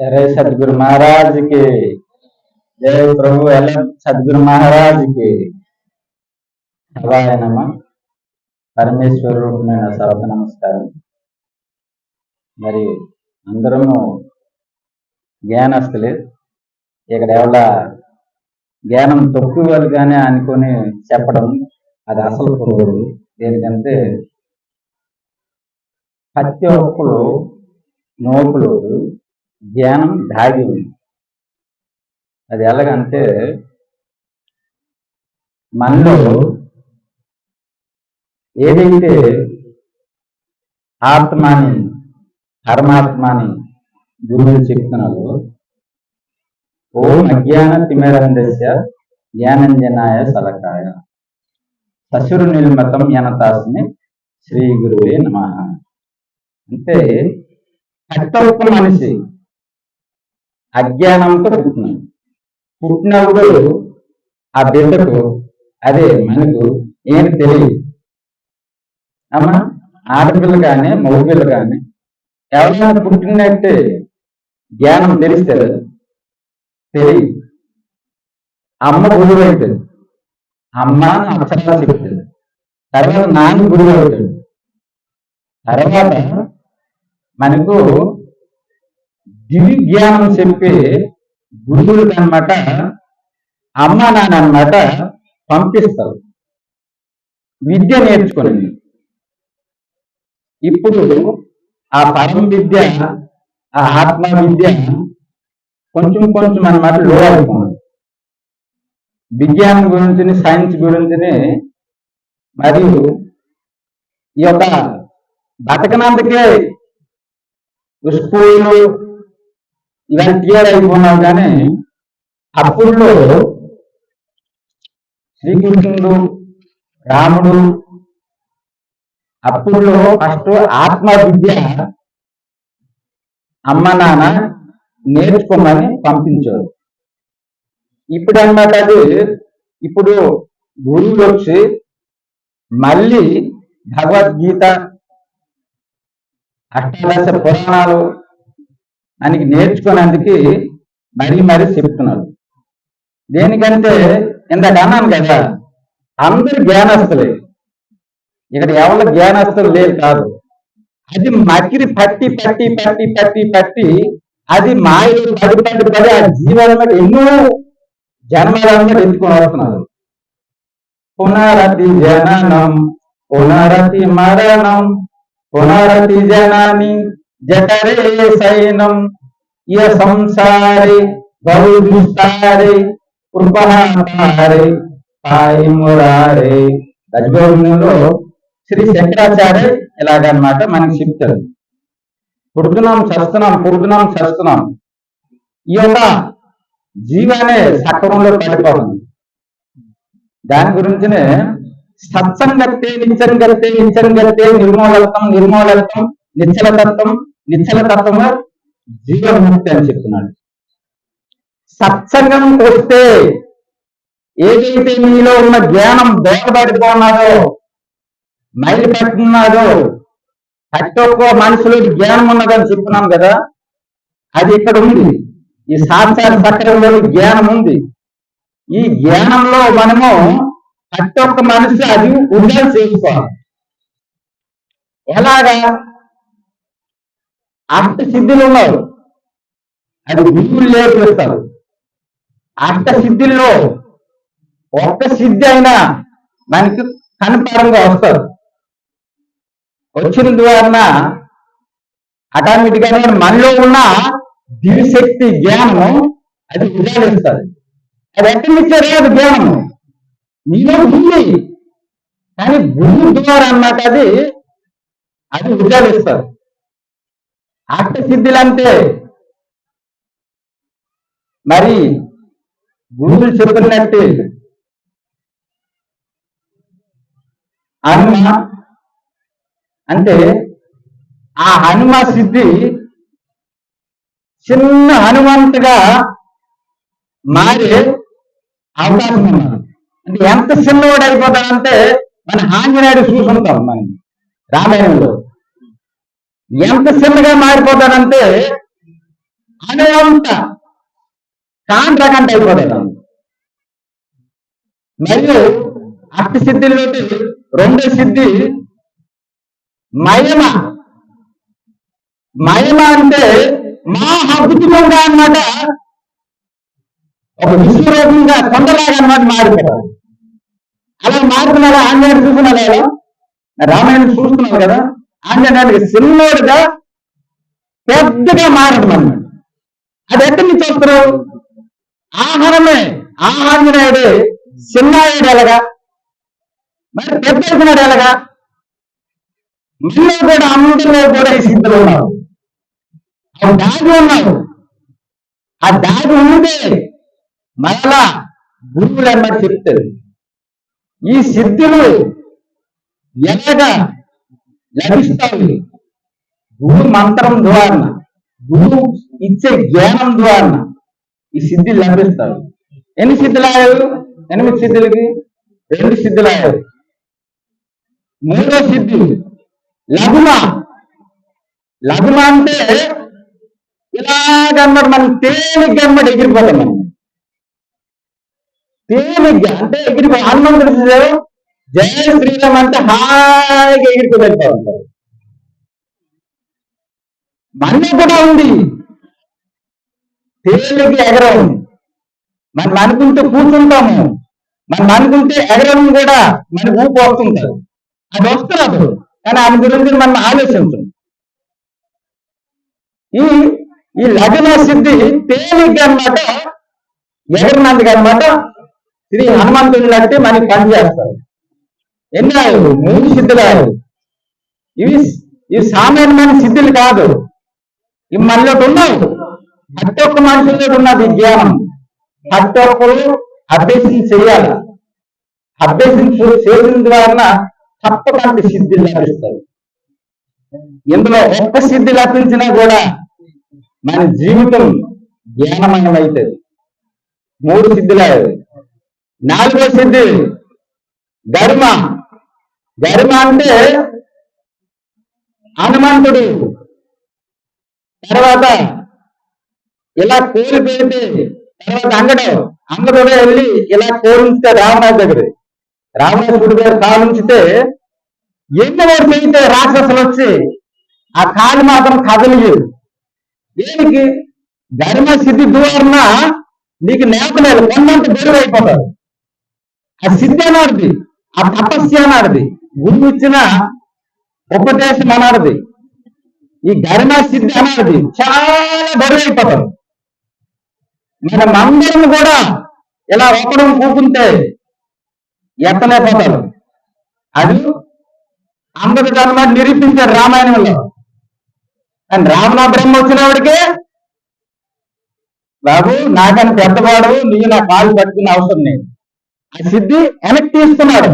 जय सदगुरु महाराज के जय प्रभु अलग सदगुरु महाराज के శివాయ నమ పరమేశ్వర రూపమైన సర్వ నమస్కారం. మరి అందరము జ్ఞానస్తులే. ఇక్కడ ఎవరి జ్ఞానం తక్కువగానే అనుకొని చెప్పడం అది అసలు కూడదు. దేనికంటే ప్రతి ఒక్కరు నోపులు జ్ఞానం దాగి ఉంది. అది ఎలాగంటే మనలో ఏదైతే ఆత్మని పరమాత్మని గురువులు చెప్తున్నారో ఓం అజ్ఞాన తిమిరంధస్య జ్ఞానంజనాయ శలాకాయ సశురు నిర్మతం యనతాస్మి శ్రీ గురువే నమః. అంటే ఒక్క మనిషి అజ్ఞానంతో పుట్టినప్పుడు ఆ బిడ్డకు అదే మనకు ఏం తెలియదు. అమ్మా ఆడపిల్ల కానీ మగపిల్ల కానీ ఎవరైనా పుట్టినట్టే జ్ఞానం తెలిస్తారు తెలియదు. అమ్మ గురువు అవుతుంది, అమ్మ అక్షరాలు చెప్తుంది, తర్వాత నాన్న గురువు అవుతాడు. తర్వాత మనకు దివి జ్ఞానం చెప్పి గురువులకు అనమాట అమ్మ నాన్న అనమాట పంపిస్తారు విద్య నేర్చుకుని. ఇప్పుడు ఆ పరమ విద్య ఆ ఆత్మ విద్య కొంచెం కొంచెం అనమాట లో అవుతుంది. విజ్ఞానం గురించి సైన్స్ గురించి మరియు ఈ యొక్క బతకనందుకే స్కూళ్ళు ఇవన్నీ క్లియర్ అయిపోయినావు. కానీ అప్పుడులో శ్రీకృష్ణుడు రాముడు అప్పుడులో ఫస్ట్ ఆత్మ విద్య అమ్మ నాన్న నేర్చుకోమని పంపించారు. ఇప్పుడు అన్నమాట అది ఇప్పుడు గురువులు వచ్చి మళ్ళీ భగవద్గీత అష్టాదశ పురాణాలు అని నేర్చుకునేందుకు మరీ చెప్తున్నారు. దేనికంటే ఇందాక అన్నాను కదా, అందరు జ్ఞానస్తులే. ఇక్కడ ఎవరి జ్ఞానస్తులు లేరు కాదు. అది మకిరి పట్టి పట్టి పట్టి పట్టి పట్టి అది మాయలు పడి ఆ జీవనం ఎన్నో జన్మలను ఎత్తుకొని వస్తున్నారు. పునరతి జననం పునరతి మరణం పునరతి జనాని జఠరే సైనం ఇయ సంసారే బహు దుస్తారే కృపహారే సాయి మురారే. గజగోవిందంలో శ్రీ శంకరాచార్య ఇలాగనమాట మనకి చెప్తారు. పుడుతున్నాం చస్తున్నాం. ఈ యొక్క జీవానే సక్రమంలో పడిపోతుంది. దాని గురించినే సత్సంగతే నిత్యంగతే నిర్మూలతం నిశ్చలతత్వం జీవన్ముక్తి అని చెప్తున్నాడు. సత్సంగం వస్తే ఏదైతే మీలో ఉన్న జ్ఞానం దోహదపడిపోన్నాడో మైలు పెట్టుకున్నాడో ప్రతి ఒక్క మనుషులు జ్ఞానం ఉన్నదని చెప్తున్నాం కదా, అది ఇక్కడ ఉంది. ఈ సాక్షాత్ చక్రంలో జ్ఞానం ఉంది. ఈ జ్ఞానంలో మనము ప్రతి ఒక్క మనిషి అది వృద్ధి చేసుకోవాలి. ఎలాగా? అష్ట సిద్ధులు ఉన్నారు, అది గురువులు నేర్పిస్తారు. అష్ట సిద్ధుల్లో ఒక్క సిద్ధి అయినా మనకి కనపరంగా వస్తారు. వచ్చిన ద్వారా ఆటోమేటిక్గా మనలో ఉన్న దివ్యశక్తి జ్ఞానము అది ఉదాహరిస్తుంది. అది ఎక్కడి నుంచే రాదు జ్ఞానము, నీలో ఉంది. కానీ గురువు ద్వారా అన్నమాట అది ఉదాహరిస్తారు. అష్ట సిద్ధులంటే మరి గురువులు చెప్పినట్టు హనుమ అంటే ఆ హనుమ సిద్ధి చిన్న హనుమంతుగా మారే అవకాశం ఉన్నారు. అంటే ఎంత చిన్నవాడు అయిపోతాడంటే మన ఆంజనేయుడు చూసుకుంటాం. మనం రామాయణంలో ఎంత చిన్నగా మారిపోతాడంటే అనేంత కాంట్రాకంట అయిపోతాడు. మరియు అష్ట సిద్ధిలోటి రెండో సిద్ధి మహిమ. మహిమ అంటే మా అద్భుతంగా అన్నమాట, ఒక విశ్వరూపంగా కొండలాగా అన్నమాట మారిపోతాడు. అలా మారుతున్నాడు. ఆంజనేయుడు చూస్తున్నాడు కదా, రామాయణం చూస్తున్నాడు కదా, ఆంజనేయుడికి చిన్నోడుగా పెద్దగా మారడం అన్నమాట. అది ఎక్కడి నుంచి వస్తారు? ఆహారమే. ఆంజనేయుడు చిన్నాయుడు ఎలాగా, మరి పెద్ద అవుతున్నాడు ఎలాగా? మళ్ళీ కూడా అందరిలో కూడా ఈ సిద్ధులు ఉన్నారు, ఆ దాగి ఉన్నారు. ఆ దాగి ఉంటే మరలా గురువులు అన్నమాట చెప్తారు. ఈ సిద్ధులు ఎలాగా లభిస్తాయి? గురు మంత్రం ద్వారా, గురువు ఇచ్చే జ్ఞానం ద్వారా ఈ సిద్ధులు లభిస్తాయి. ఎన్ని సిద్ధులాయలు? 8 సిద్ధులకి 2 సిద్ధులాయలు. మూడో సిద్ధి లఘుమ. లఘుమ అంటే ఇలాగన్నమాట మనం తేలిగ్గా అన్నమాట ఎగిరిపోతాం. మనం తేలిగ్గా అంటే ఎగిరిపో హనుమంతుడు చూసారు, జయ శ్రీరామ్ అంటే హాయిగా ఎగిరిపోతా ఉంటారు. మనలో కూడా ఉంది తేలిగ్గా ఎగరం. మనం అనుకుంటే కూర్చుంటాము, మనం అనుకుంటే ఎగరం కూడా మనకు ఊపు వస్తుంటారు. అది వస్తున్నప్పుడు కానీ ఆయన గురించి మనం ఆలోచించం. ఈ లగ్న సిద్ధి తేలిగ్గా అన్నమాట ఎగరినందుకు అన్నమాట శ్రీ హనుమంతుని లాంటి మనకి పనిచేస్తారు. ఎన్ని ఆయన 3 సిద్ధులు ఆయన. ఇవి సామాన్యమైన సిద్ధులు కాదు, ఇవి మనలోకి ఉన్నాయి. ప్రతి ఒక్క మనుషుల్లో ఉన్నది జ్ఞానం. ప్రతి ఒక్కరు అభ్యసన చేయాలి. అభ్యసన చేసిన ద్వారా తప్పకుండా సిద్ధులు లభిస్తాయి. ఇందులో ఒక్క సిద్ధి లభించినా కూడా మన జీవితం జ్ఞానమయం అవుతుంది. 3 సిద్ధులు. 4వ సిద్ధి గర్మ. గర్మ అంటే హనుమంతుడు తర్వాత ఇలా కోరి పెడితే తర్వాత అంగడు వెళ్ళి ఇలా కోరించితే రావణాసు దగ్గర, రావణాసుడి దగ్గర కాలుంచితే ఎన్ని వాడు పెడితే రాక్షసులు వచ్చి ఆ కాలు మాత్రం కదలియదు. దేనికి? ధర్మ సిద్ధి ద్వారా నీకు నేతలేదు, కొన్నంత బరువు అయిపోతారు. ఆ సిద్ధి అనాడిది, ఆ తపస్య అనాడిది, గురువు ఇచ్చిన ఉపదేశం అనాడిది. ఈ ధర్మ సిద్ధి అనాడిది చాలా బరువు అయిపోతారు. మనం అందరం కూడా ఇలా ఒకడం కూర్చుంటే ఎత్తలేకపోతారు. అది అందరి ధర్మ నిరూపించారు రామాయణంలో. కానీ రావణ బ్రహ్మ వచ్చినవాడికే, బాబు నాకని పెద్దవాడు, నీ నా కాలు పట్టుకునే అవసరం లేదు. ఆ సిద్ధి వెనక్కి తీసుకున్నాడు.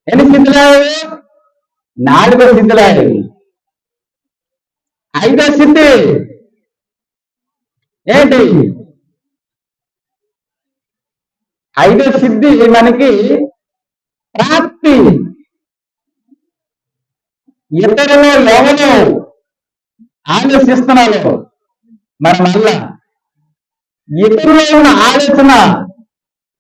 ఎన్ని సిద్ధులాయి? 4వ సిద్ధులాయి. 5వ సిద్ధి ఏంటి? 5వ సిద్ధి మనకి ప్రాప్తి. ఇతరులు ఎవరు ఆలోచిస్తున్నారో మన వల్ల ఇతరులో ఉన్న ఆలోచన,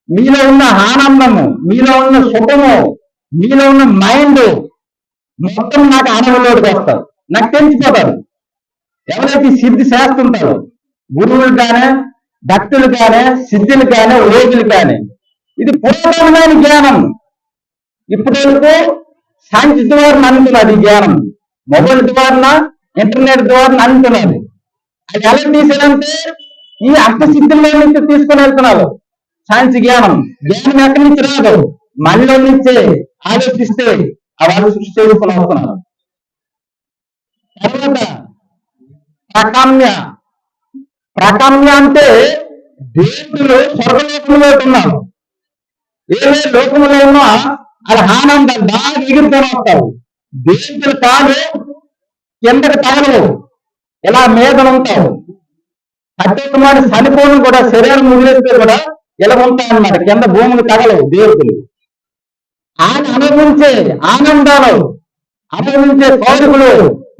మీలో ఉన్న ఆనందము, మీలో ఉన్న సుఖము, మీలో ఉన్న మైండ్ మొత్తం నాకు అనుభవంలోకి వస్తారు, నాకు తెలిసిపోతారు. ఎవరైతే సిద్ధి చేస్తుంటారో గురువులు కానీ, భక్తులు కానీ, సిద్ధులు కానీ, ఓజులు కానీ, ఇది పురాతనమైన జ్ఞానం. ఇప్పటి వరకు సైన్స్ ద్వారా అందుతున్నది జ్ఞానం, మొబైల్ ద్వారా, ఇంటర్నెట్ ద్వారా అందుతున్నది. అది ఎలా తీసేదంటే ఈ అర్థసిద్ధుల్లో నుంచి తీసుకుని వెళ్తున్నారు. సైన్స్ జ్ఞానం ఎక్కడి నుంచి రాదు, మనలో నుంచే ఆలోచిస్తే వాళ్ళు సృష్టి చేసుకుని వస్తున్నారు. తర్వాత ప్రకామ్య. ప్రకామ్య అంటే దేవుడు స్వర్గలోకంలో ఉన్నారు, ఏ లోకంలో ఉన్నా అది ఆనందాలు బాగా ఎగురుతూనే వస్తారు. దేవుడు కాదు కిందకి తగలవు, ఇలా మీద ఉంటావు. అత్యుత్తమైన చనిపోవడం కూడా, శరీరం ముగిలిస్తే కూడా ఇలా ఉంటాయన్నమాట, కింద భూములు తగలవు. దేవుడు ఆయన అనుభవించే ఆనందాలు, అనుభవించే కోరికలు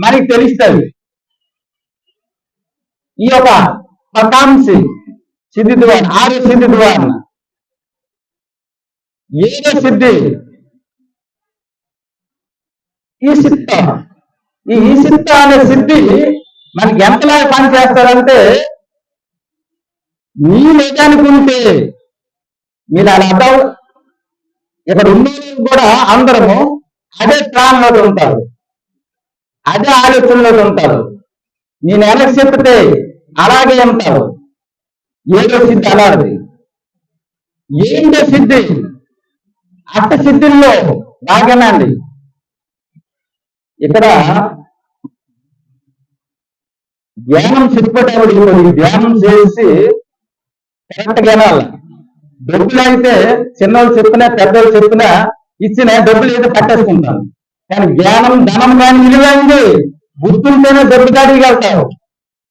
మనకి తెలుస్తాయి. ఈ యొక్క పకాంసి సిద్ధి ద్వారం, 6 సిద్ధి ద్వారం. 7వ సిద్ధి ఈసిత్త. ఈ ఈసిత్త అనే సిద్ధి మనకి ఎంతలాగా పనిచేస్తారంటే, నీ నిజానికి ఉంటే మీరు అలా అర్థం. ఇక్కడ ఉన్న కూడా అందరము అదే ప్లాన్లో ఉంటారు, అదే ఆలోచనలో ఉంటారు. నేను ఎలా చెప్తే అలాగే ఉంటారు. 7వ సిద్ధి అలాంటిది. 8వ సిద్ధి అష్ట సిద్ధుల్లో బాగానండి. ఇక్కడ ధ్యానం చెప్పేటప్పుడు ఈ ధ్యానం చేసి కరెక్ట్గా వినాలి. డబ్బులు అయితే చిన్నవాళ్ళు చెప్పినా పెద్దవాళ్ళు చెప్పినా ఇచ్చిన డబ్బులు అయితే పట్టేసుకుంటాను. కానీ జ్ఞానం ధనం కానీ విలువైంది. బుద్ధుంటేనే డబ్బు దాడిగలుగుతారు.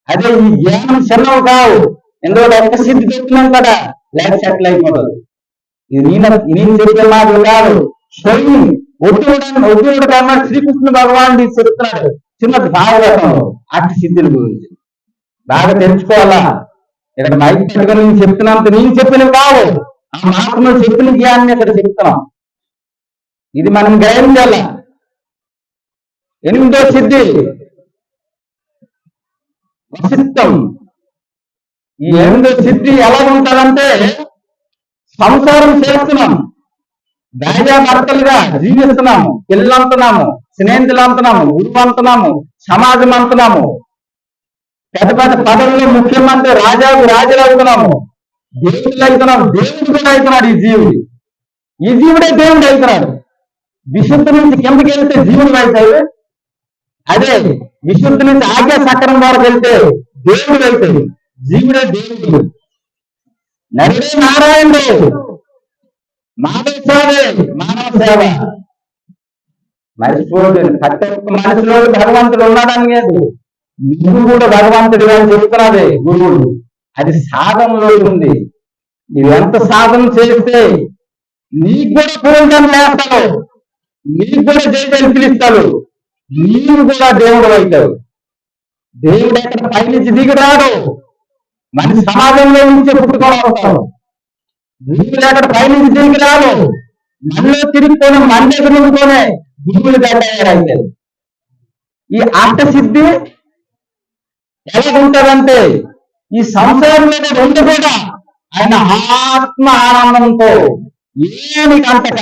అదే ఈ జ్ఞానం చిన్నవి కావు. ఎందుకంటే ఒక్క సిద్ధి చెప్తున్నాం కదా, లైఫ్ సెటిల్ అయిపోతుంది. ఇది నేను చెప్పే మాటలు కాదు. స్వయం ఒడ్డు కన్నా శ్రీకృష్ణ భగవాన్ చెప్తున్నాడు చిన్న భాగవతంలో అట్టి సిద్ధుల గురించి. బాగా తెలుసుకోవాలా. ఇక్కడ మైక్ పెట్టుకుని నేను చెప్తున్నంత నేను చెప్పినవి కావు, ఆ మహాత్ములు చెప్పిన జ్ఞానాన్ని ఇక్కడ చెప్తున్నాం. ఇది మనం గ్రహించాల. 8వ సిద్ధి వశిత్వం. ఈ 8వ సిద్ధి ఎలా ఉంటుందంటే, సంసారం చేస్తున్నాం, భార్యాభర్తలుగా జీవిస్తున్నాము, పిల్లలు అంటున్నాము, స్నేహితులు అంటున్నాము, గురువు అంటున్నాము, సమాజం అంటున్నాము, పెద్ద పెద్ద పదవుల్లో ముఖ్యమంత్రి రాజులు అవుతున్నాము, దేవుళ్ళు అవుతున్నాము. దేవుడు కూడా అవుతున్నాడు ఈ జీవుడే దేవుడు అవుతున్నాడు. విశుద్ధి నుంచి కిందకి వెళ్తే జీవుడు అవుతాడు. అదే విశుద్ధి నుంచి ఆజ్ఞా సక్రం వరకు వెళ్తే దేవుడు అవుతాడు. జీవుడే దేవుడు. నరుడే నారాయణుడు, మానవ సేవే మానవ సేవ. మనిషిపోడు ప్రతి ఒక్క మనిషిలో భగవంతుడు ఉన్నాడని లేదు. నువ్వు కూడా భగవంతుడు అని చెప్తున్నదే గురువుడు. అది సాధనలో ఉంది. నువ్వెంత సాధన చేస్తే నీకు కూడా పూర్ణం చేస్తావు, నీకు కూడా జైలు పిలుస్తాడు, నీవు కూడా దేవుడు అవుతావు. దేవుడు ఎక్కడ పైనుంచి దిగి రాడు, మన సమాజంలో నుంచి పుట్టుకోవడం. గురువులు ఎక్కడ పైనుంచి దిగి రాడు, మనలో తిరిగిపోయిన మన దగ్గర నుండితోనే గురువులు తయారైతే. ఈ అష్టసిద్ధి ఎలా ఉంటుందంటే, ఈ సంసారంలో ఉండి కూడా ఆయన ఆత్మ ఆనందంతో ఏమిటి అంతక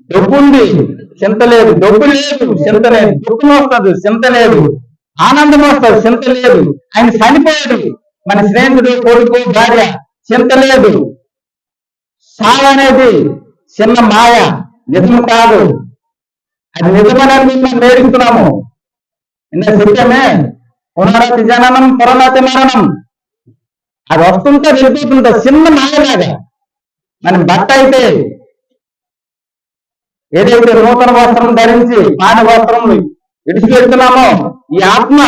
డబ్బుంది చింత లేదు, డబ్బు లేదు చింత లేదు, దుఃఖం వస్తుంది చింత లేదు, ఆనందం వస్తుంది చింత లేదు. ఆయన చనిపోయాడు, మన స్నేహితుడు కొడుకు భార్య చింత లేదు. సాగు అనేది చిన్న మాయ, నిజం కాదు. అది నిజమని మేము నేర్చుకున్నాము. నిన్న సత్యమే పునరతి జననం పునరతి మరణం. అది వస్తుంటే వెళ్ళిపోతుంటే చిన్న మాయలాగా. మన బట్ట అయితే ఏదైతే నూతన వస్త్రం ధరించి పాత వస్త్రం విడిచిపెడుతున్నామో, ఈ ఆత్మ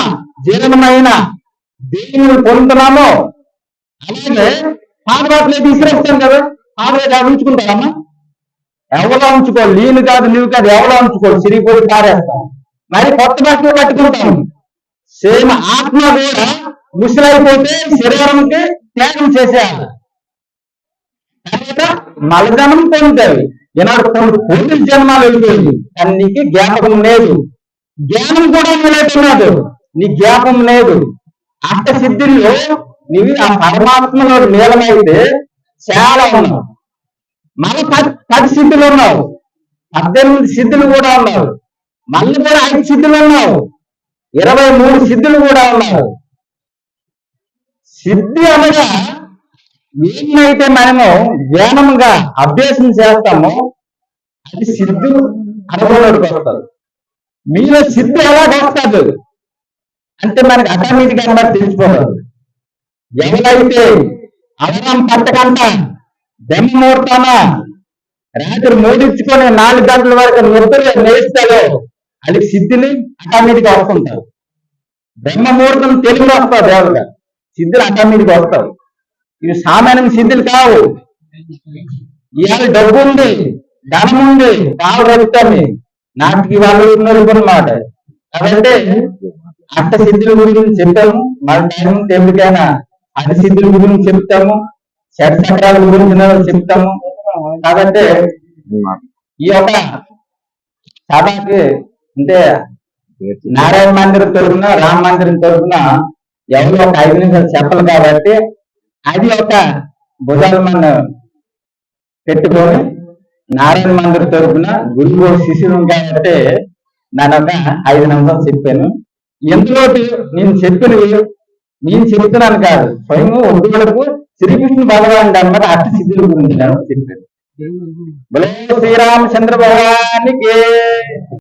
జీవనమైన దేవుని పొందుతున్నామో, అలాగే పాత బట్టలు తీసుకొస్తాం కదా, పాత బట్టలు ఉంచుకుంటారమ్మా. ఎవరో ఉంచుకోవాలి, నీళ్ళు కాదు నీవు కాదు, ఎవరో ఉంచుకోవాలి, చిరిగిపోయి పారేస్తాం. మరి కొత్త బట్టలు కట్టుకుంటాం. సేమ్ ఆత్మ కూడా ముసలైపోతే శరీరంకి త్యాగం చేసేయాలి. తర్వాత మలజనం పొందుతాయి. ఈనాడు కొన్ని జన్మాలు వెళ్ళిపోయింది, కానీ నీకు జ్ఞాపకం లేదు. జ్ఞానం కూడా లేకున్నాడు, నీ జ్ఞాపకం లేదు. అష్ట సిద్ధుల్లో నీవి ఆ పరమాత్మలో నీలమైతే చాలా ఉన్నావు. మళ్ళీ 10 సిద్ధులు ఉన్నావు, 18 సిద్ధులు కూడా ఉన్నావు, మళ్ళీ కూడా 5 సిద్ధులు ఉన్నావు, 23 సిద్ధులు కూడా ఉన్నావు. సిద్ధి అనగా ఏమైతే మనము జ్ఞానంగా అభ్యాసం చేస్తామో అది సిద్ధి అనుభవంలోకి వస్తుంది. మీలో సిద్ధి ఎలాగొస్తుంది అంటే మనకి ఆటోమేటిక్ గా తెలిసిపోతుంది. ఎవరైతే అవరం పట్టకంట బ్రహ్మముహూర్తాన రాత్రి మూడించుకొని 4 గంటల వరకు నిద్ర నేస్తాడో అది సిద్ధిని ఆటోమేటిక్ వస్తుంటారు. బ్రహ్మముహూర్తం తెలుగులో వస్తుంది, దేవుడుగా సిద్ధులు ఆటోమేటిక్ వస్తాయి. ఇవి సామాన్య సిద్ధులు కావు. ఇవాళ డబ్బు ఉంది, ధనం ఉంది, కావు రవిస్తాన్ని నాటికి వాళ్ళు ఉన్నమాట. కాబట్టి అష్ట సిద్ధుల గురించి చెప్పాము. మన టైం ఎప్పటికైనా అష్ట సిద్ధుల గురించి చెప్తాము, షట్ చక్రాల గురించి చెప్తాము. కాబట్టి ఈ యొక్క సభకి అంటే నారాయణ మందిరం తరఫున, రామ మందిరం తరఫున ఎవరు ఒక 5 నిమిషాలు చెప్పాలి. కాబట్టి అది ఒక భుజాల మన పెట్టుకొని నారాయణ మందిరం తరఫున గురువు శిష్యుడు కాబట్టి నేను ఒక 5 నిమిషాలు చెప్పాను. ఎందులో నేను చెప్తున్నాను కాదు, స్వయం ఒడ్డులకు శ్రీకృష్ణ భగవాన్ అన్నమాట అష్ట సిద్ధుల గురించి నేను చెప్పాను. బలో శ్రీరామచంద్ర భగవానికి